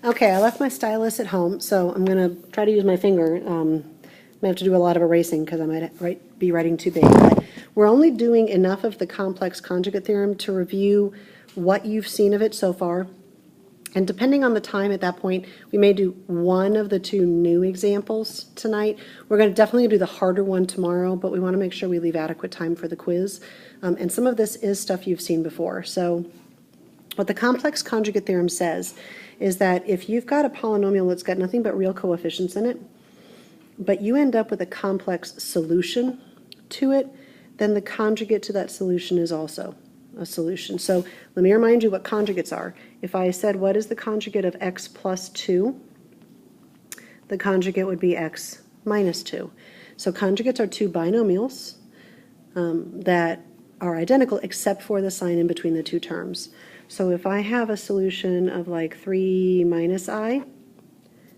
Okay, I left my stylus at home, so I'm going to try to use my finger. I have to do a lot of erasing because I might be writing too big. But we're only doing enough of the complex conjugate theorem to review what you've seen of it so far. And depending on the time at that point, we may do one of the two new examples tonight. We're going to definitely do the harder one tomorrow, but we want to make sure we leave adequate time for the quiz. And some of this is stuff you've seen before. So what the complex conjugate theorem says is that if you've got a polynomial that's got nothing but real coefficients in it, but you end up with a complex solution to it, then the conjugate to that solution is also a solution. So let me remind you what conjugates are. If I said, what is the conjugate of x plus 2? The conjugate would be x minus 2. So conjugates are two binomials that are identical except for the sign in between the two terms. So if I have a solution of like 3 minus I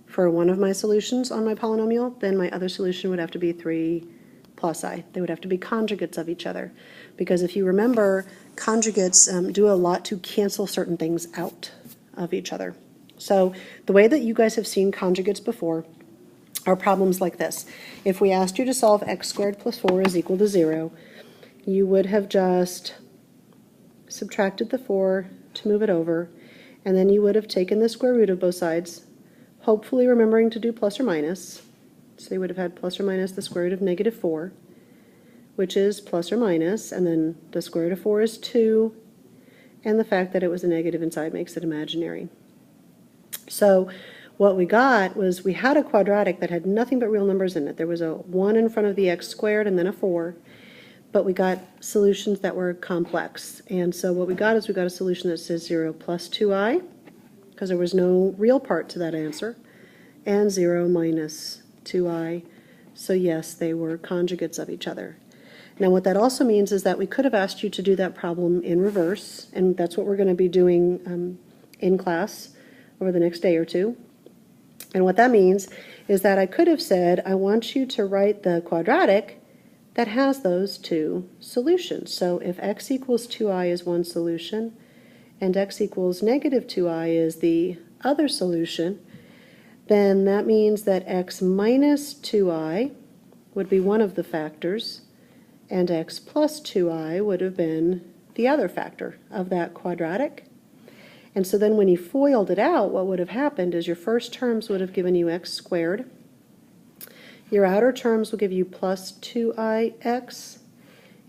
for one of my solutions on my polynomial, then my other solution would have to be 3 plus I. They would have to be conjugates of each other. Because if you remember, conjugates do a lot to cancel certain things out of each other. So the way that you guys have seen conjugates before are problems like this. If we asked you to solve x squared plus 4 is equal to 0, you would have just subtracted the 4 to move it over, and then you would have taken the square root of both sides, hopefully remembering to do plus or minus. So you would have had plus or minus the square root of negative 4, which is plus or minus, and then the square root of 4 is 2, and the fact that it was a negative inside makes it imaginary. So what we got was we had a quadratic that had nothing but real numbers in it. There was a 1 in front of the x squared and then a 4, but we got solutions that were complex. And so what we got is we got a solution that says 0 plus 2i, because there was no real part to that answer, and 0 minus 2i. So yes, they were conjugates of each other. Now what that also means is that we could have asked you to do that problem in reverse, and that's what we're going to be doing in class over the next day or two. And what that means is that I could have said, I want you to write the quadratic that has those two solutions. So if x equals 2i is one solution, and x equals negative 2i is the other solution, then that means that x minus 2i would be one of the factors, and x plus 2i would have been the other factor of that quadratic. And so then when you FOILed it out, what would have happened is your first terms would have given you x squared. Your outer terms will give you plus 2ix,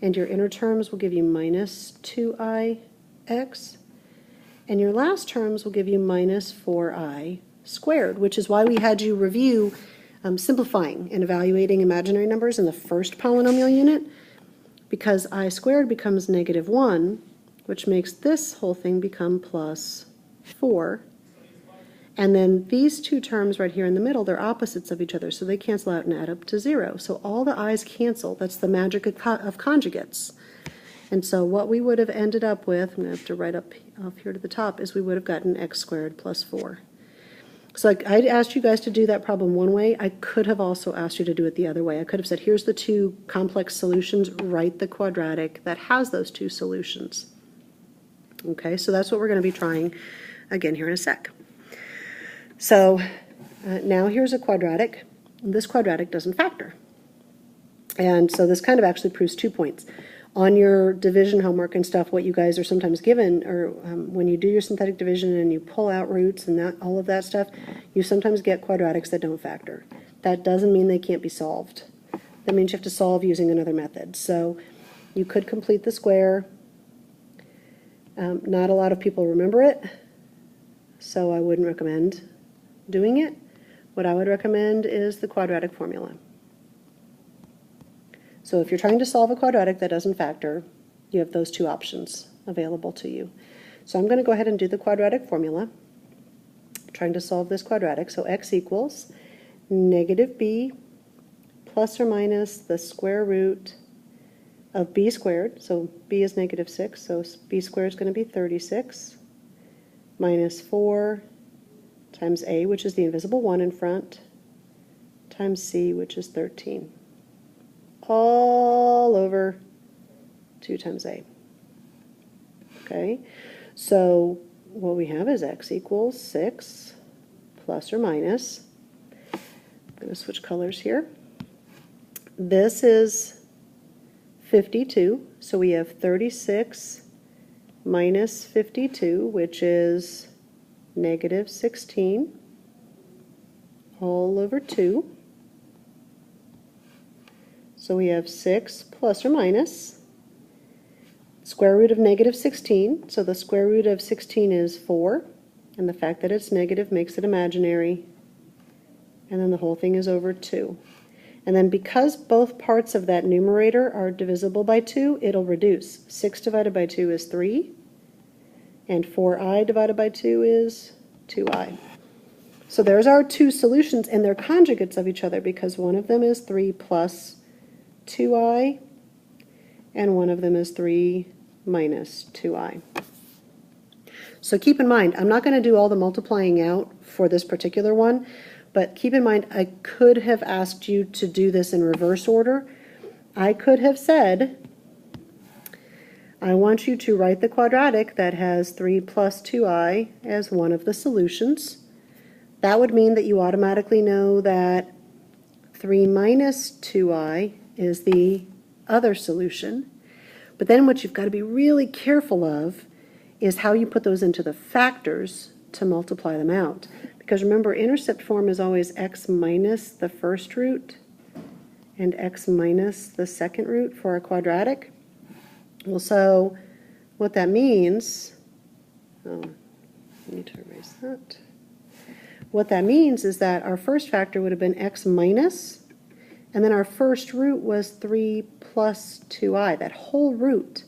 and your inner terms will give you minus 2ix, and your last terms will give you minus 4i squared, which is why we had you review simplifying and evaluating imaginary numbers in the first polynomial unit, because I squared becomes negative 1, which makes this whole thing become plus 4. And then these two terms right here in the middle, they're opposites of each other, so they cancel out and add up to 0. So all the i's cancel. That's the magic of conjugates. And so what we would have ended up with, I'm going to have to write up here to the top, is we would have gotten x squared plus 4. So I asked you guys to do that problem one way. I could have also asked you to do it the other way. I could have said, here's the two complex solutions, write the quadratic that has those two solutions. Okay, so that's what we're going to be trying again here in a sec. So now here's a quadratic. This quadratic doesn't factor. And so this kind of actually proves 2 points. On your division homework and stuff, what you guys are sometimes given, or when you do your synthetic division and you pull out roots and all of that stuff, you sometimes get quadratics that don't factor. That doesn't mean they can't be solved. That means you have to solve using another method. So you could complete the square. Not a lot of people remember it, so I wouldn't recommend doing it. What I would recommend is the quadratic formula. So if you're trying to solve a quadratic that doesn't factor, you have those two options available to you. So I'm going to go ahead and do the quadratic formula, trying to solve this quadratic. So x equals negative b plus or minus the square root of b squared. So b is negative 6, so b squared is going to be 36, minus 4 times a, which is the invisible 1 in front, times c, which is 13. All over 2 times a. Okay, so what we have is x equals 6 plus or minus. I'm going to switch colors here. This is 52, so we have 36 minus 52, which is negative 16, all over 2. So we have 6 plus or minus square root of negative 16. So the square root of 16 is 4, and the fact that it's negative makes it imaginary. And then the whole thing is over 2. And then because both parts of that numerator are divisible by 2, it'll reduce. 6 divided by 2 is 3, and 4i divided by 2 is 2i. So there's our two solutions, and they're conjugates of each other because one of them is 3 plus 2i, and one of them is 3 minus 2i. So keep in mind, I'm not going to do all the multiplying out for this particular one, but keep in mind I could have asked you to do this in reverse order. I could have said, I want you to write the quadratic that has 3 plus 2i as one of the solutions. That would mean that you automatically know that 3 minus 2i is the other solution. But then what you've got to be really careful of is how you put those into the factors to multiply them out. Because remember, intercept form is always x minus the first root and x minus the second root for a quadratic. Well, so what that means, I need to erase that. What that means is that our first factor would have been x minus, and then our first root was 3 plus 2i. That whole root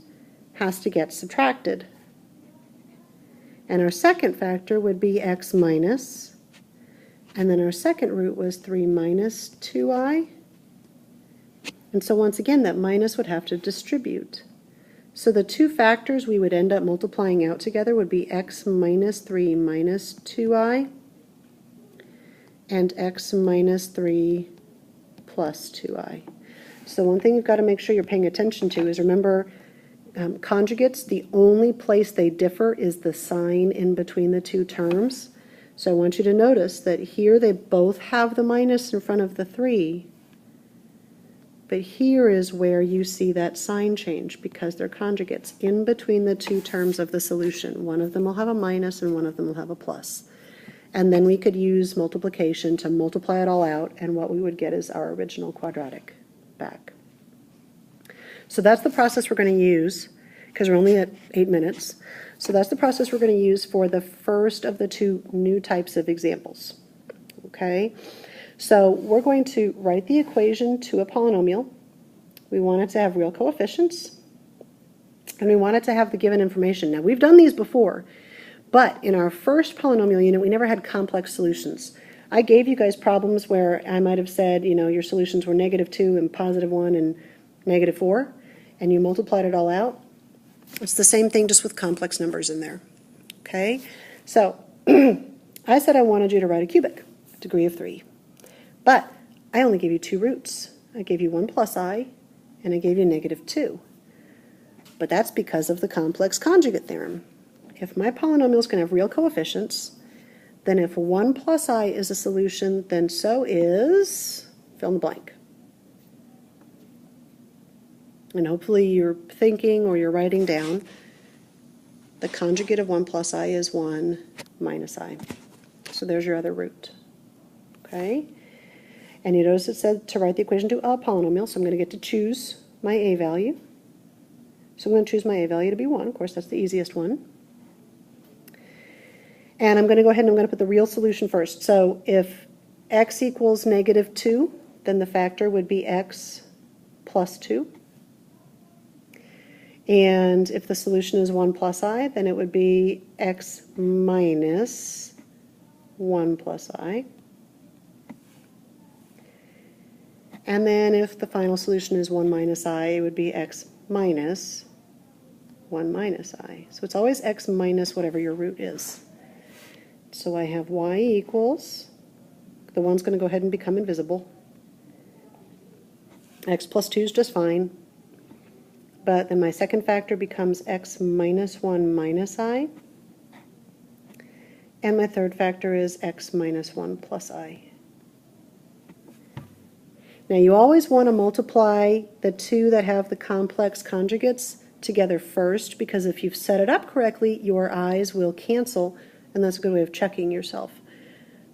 has to get subtracted. And our second factor would be x minus, and then our second root was 3 minus 2i. And so once again, that minus would have to distribute. So the two factors we would end up multiplying out together would be x minus 3 minus 2i and x minus 3 plus 2i. So one thing you've got to make sure you're paying attention to is, remember, conjugates, the only place they differ is the sign in between the two terms. So I want you to notice that here they both have the minus in front of the 3, but here is where you see that sign change because they're conjugates in between the two terms of the solution. One of them will have a minus and one of them will have a plus. And then we could use multiplication to multiply it all out, and what we would get is our original quadratic back. So that's the process we're going to use, because we're only at 8 minutes. So that's the process we're going to use for the first of the two new types of examples. Okay? So we're going to write the equation to a polynomial. We want it to have real coefficients, and we want it to have the given information. Now, we've done these before, but in our first polynomial unit, we never had complex solutions. I gave you guys problems where I might have said, you know, your solutions were -2 and +1 and -4, and you multiplied it all out. It's the same thing, just with complex numbers in there. Okay? So I said I wanted you to write a cubic, degree of 3. But I only gave you 2 roots. I gave you 1 plus I, and I gave you -2. But that's because of the complex conjugate theorem. If my polynomial is going to have real coefficients, then if 1 plus I is a solution, then so is, fill in the blank. And hopefully you're thinking or you're writing down, the conjugate of 1 plus I is 1 minus I. So there's your other root. Okay? And you notice it said to write the equation to a polynomial, so I'm going to get to choose my a value. So I'm going to choose my a value to be 1. Of course, that's the easiest one. And I'm going to go ahead and I'm going to put the real solution first. So if x equals -2, then the factor would be x plus 2. And if the solution is 1 plus I, then it would be x minus 1 plus I. And then if the final solution is 1 minus I, it would be x minus 1 minus I. So it's always x minus whatever your root is. So I have y equals, the 1's going to go ahead and become invisible. X plus 2 is just fine. But then my second factor becomes x minus 1 minus I. And my third factor is x minus 1 plus I. Now you always want to multiply the two that have the complex conjugates together first, because if you've set it up correctly, your i's will cancel, and that's a good way of checking yourself.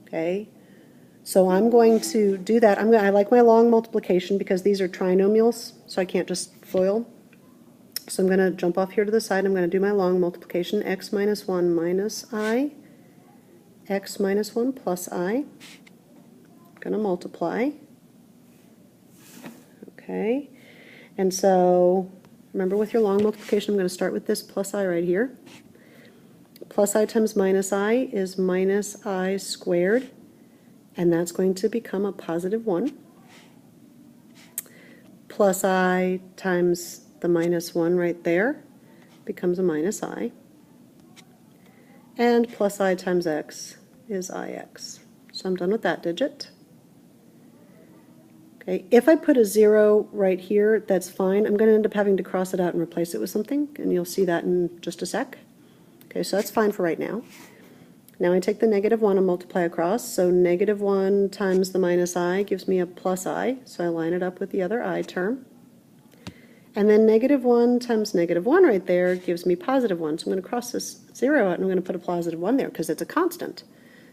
Okay, so I'm going to do that. I like my long multiplication because these are trinomials, so I can't just FOIL. So I'm going to jump off here to the side. I'm going to do my long multiplication, x minus 1 minus I, x minus 1 plus I. I'm going to multiply. Okay, and so remember with your long multiplication, I'm going to start with this plus I right here. Plus I times minus I is minus I squared, and that's going to become a positive 1. Plus I times the minus 1 right there becomes a minus I. And plus I times x is ix. So I'm done with that digit. Okay, if I put a 0 right here, that's fine. I'm going to end up having to cross it out and replace it with something, and you'll see that in just a sec. Okay, so that's fine for right now. Now I take the negative 1 and multiply across, so negative 1 times the minus I gives me a plus I, so I line it up with the other I term. And then negative 1 times negative 1 right there gives me positive 1, so I'm going to cross this 0 out and I'm going to put a positive 1 there because it's a constant.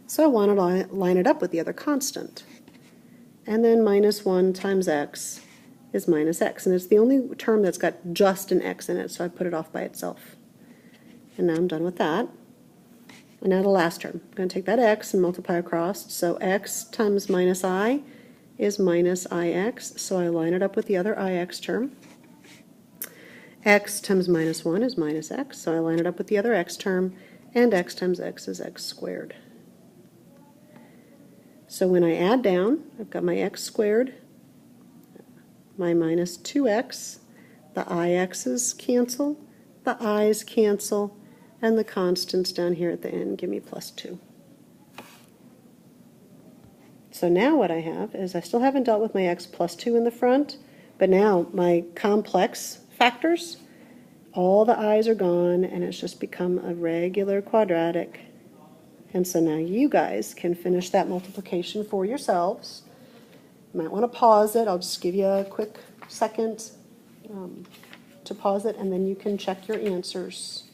So I want to line it up with the other constant. And then minus 1 times x is minus x. And it's the only term that's got just an x in it, so I put it off by itself. And now I'm done with that. And now the last term. I'm going to take that x and multiply across. So x times minus I is minus ix, so I line it up with the other ix term. X times minus 1 is minus x, so I line it up with the other x term. And x times x is x squared. So when I add down, I've got my x squared, my minus 2x, the ix's cancel, the i's cancel, and the constants down here at the end give me plus 2. So now what I have is I still haven't dealt with my x plus 2 in the front, but now my complex factors, all the i's are gone, and it's just become a regular quadratic. And so now you guys can finish that multiplication for yourselves. You might want to pause it. I'll just give you a quick second to pause it, and then you can check your answers.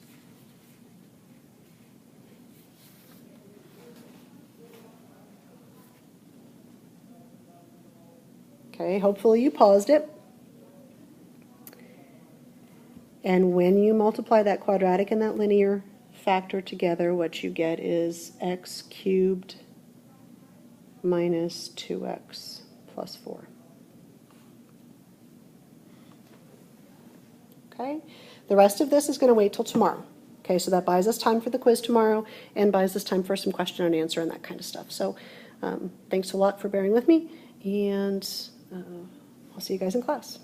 Okay, hopefully you paused it. And when you multiply that quadratic and that linear factor together, what you get is x cubed minus 2x plus 4. Okay, the rest of this is going to wait till tomorrow. Okay, so that buys us time for the quiz tomorrow and buys us time for some question and answer and that kind of stuff. So thanks a lot for bearing with me, and I'll see you guys in class.